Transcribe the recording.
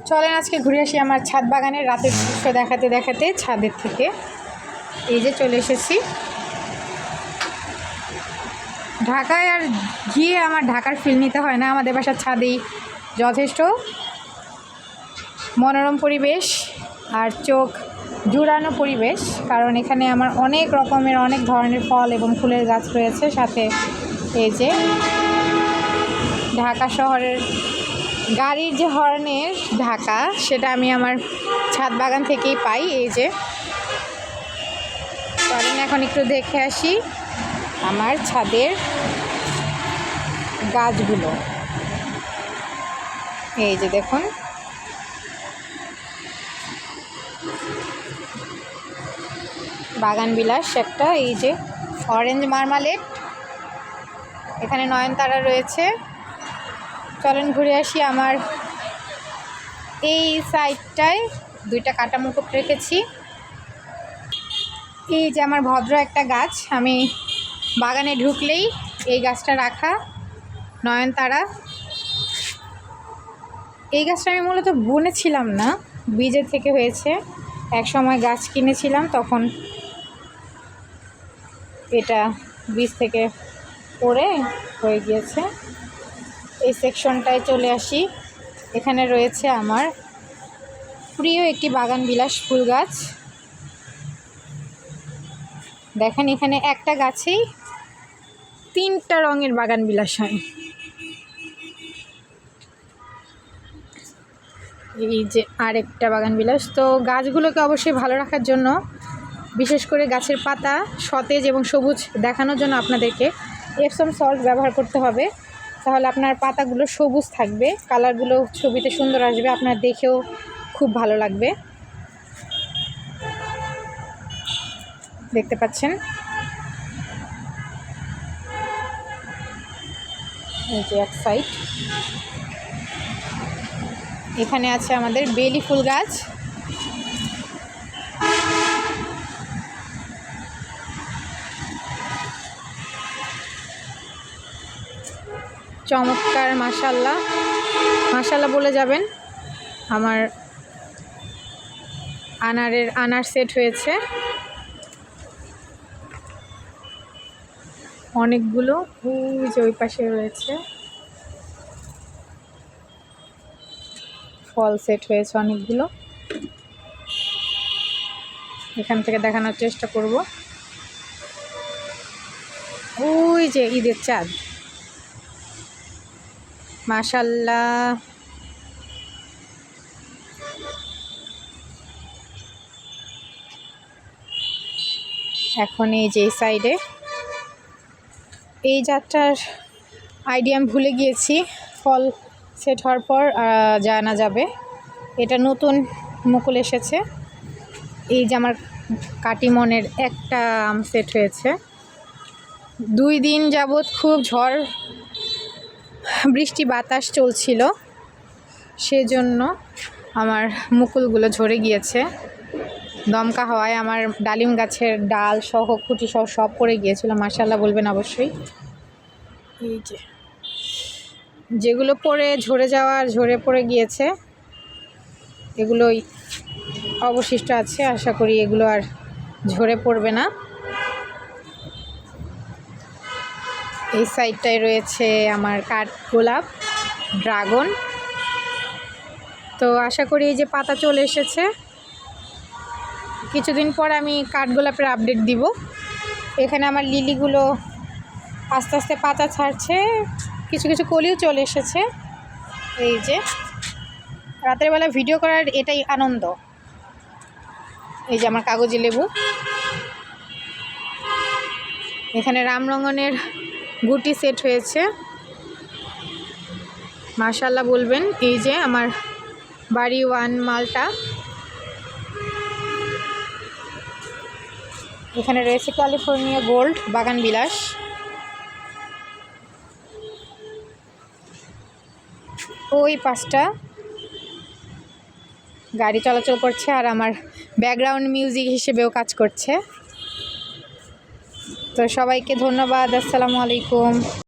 চলেন আজকে ঘুরে আসি আমার ছাদ বাগানের রাতের দৃশ্য দেখাতে দেখাতে ছাদের থেকে। এই যে চলে এসেছি ঢাকায়। আর গিয়ে আমার ঢাকার ফিল নিতে হয় না, আমাদের বাসার ছাদেই যথেষ্ট মনোরম পরিবেশ আর চোখ জুড়ানো পরিবেশ। কারণ এখানে আমার অনেক রকমের অনেক ধরনের ফল এবং ফুলের গাছ রয়েছে। সাথে এই যে ঢাকা শহরের গাড়ির যে হর্নের ঢাকা, সেটা আমি আমার ছাদ বাগান থেকেই পাই। এই যে চলেন এখন একটু দেখে আসি আমার ছাদের গাছগুলো। এই যে দেখুন, বাগান বিলাস একটা। এই যে অরেঞ্জ মার্মালেট, এখানে নয়নতারা রয়েছে। চলেন ঘুরে আসি আমার এই সাইডটায় দুইটা কাটা মুকুট রেখেছি। এই যে আমার ভদ্র একটা গাছ, আমি বাগানে ঢুকলেই এই গাছটা রাখা, নয়নতারা। এই গাছটা আমি মূলত বুনেছিলাম না, বীজের থেকে হয়েছে। এক সময় গাছ কিনেছিলাম, তখন এটা বীজ থেকে পড়ে হয়ে গিয়েছে। এই সেকশনটায় চলে আসি, এখানে রয়েছে আমার প্রিয় একটি বাগান বিলাস ফুল গাছ। দেখেন এখানে একটা গাছেই 3টা রঙের বাগান বিলাস হয়। এই যে আরেকটা বাগান বিলাস। তো গাছগুলোকে অবশ্যই ভালো রাখার জন্য, বিশেষ করে গাছের পাতা সতেজ এবং সবুজ দেখানোর জন্য আপনাদেরকে এপসম সল্ট ব্যবহার করতে হবে। তাহলে আপনার পাতাগুলো সবুজ থাকবে, কালারগুলো ছবিতে সুন্দর আসবে, আপনার দেখেও খুব ভালো লাগবে। দেখতে পাচ্ছেন এই যে এক সাইড। এখানে আছে আমাদের বেলি ফুল গাছ। চমৎকার, মাশাআল্লাহ মাশাআল্লাহ বলে যাবেন। আমার আনার সেট হয়েছে অনেকগুলো। ওই যে ওই পাশে রয়েছে ফল সেট হয়েছে অনেকগুলো। এখান থেকে দেখানোর চেষ্টা করব। ওই যে ঈদের চাঁদ, মাশাআল্লাহ। এখন এই যে সাইডে এই যাত্রার আইডিয়া আমি ভুলে গিয়েছি, ফল সেট হওয়ার পর জানা যাবে। এটা নতুন মুকুল এসেছে। এই যে আমার কাটিমনের একটা আম সেট হয়েছে। 2 দিন যাবৎ খুব ঝড় বৃষ্টি বাতাস চলছিল, সেজন্য আমার মুকুলগুলো ঝরে গিয়েছে। দমকা হওয়ায় আমার ডালিম গাছের ডাল সহ খুঁটি সহ সব পড়ে গিয়েছিল। মাশাআল্লাহ বলবেন অবশ্যই। এই যে যেগুলো পড়ে ঝরে পড়ে গিয়েছে, এগুলোই অবশিষ্ট আছে। আশা করি এগুলো আর ঝরে পড়বে না। এই সাইডটায় রয়েছে আমার কাঠগোলাপ, ড্রাগন। তো আশা করি এই যে পাতা চলে এসেছে, কিছুদিন পর আমি কাঠগোলাপের আপডেট দিব। এখানে আমার লিলিগুলো আস্তে আস্তে পাতা ছাড়ছে, কিছু কিছু কলিও চলে এসেছে। এই যে রাতের বেলা ভিডিও করার এটাই আনন্দ। এই যে আমার কাগজি লেবু, এখানে রামরঙনের গুটি সেট হয়েছে। মাশাআল্লাহ বলবেন। এই যে আমার বাড়ি 1 মালটা, এখানে রয়েছে ক্যালিফোর্নিয়া গোল্ড বাগান বিলাস। ওই 5টা গাড়ি চলাচল করছে আর আমার ব্যাকগ্রাউন্ড মিউজিক হিসেবেও কাজ করছে। তো সবাইকে ধন্যবাদ। আসসালামু আলাইকুম।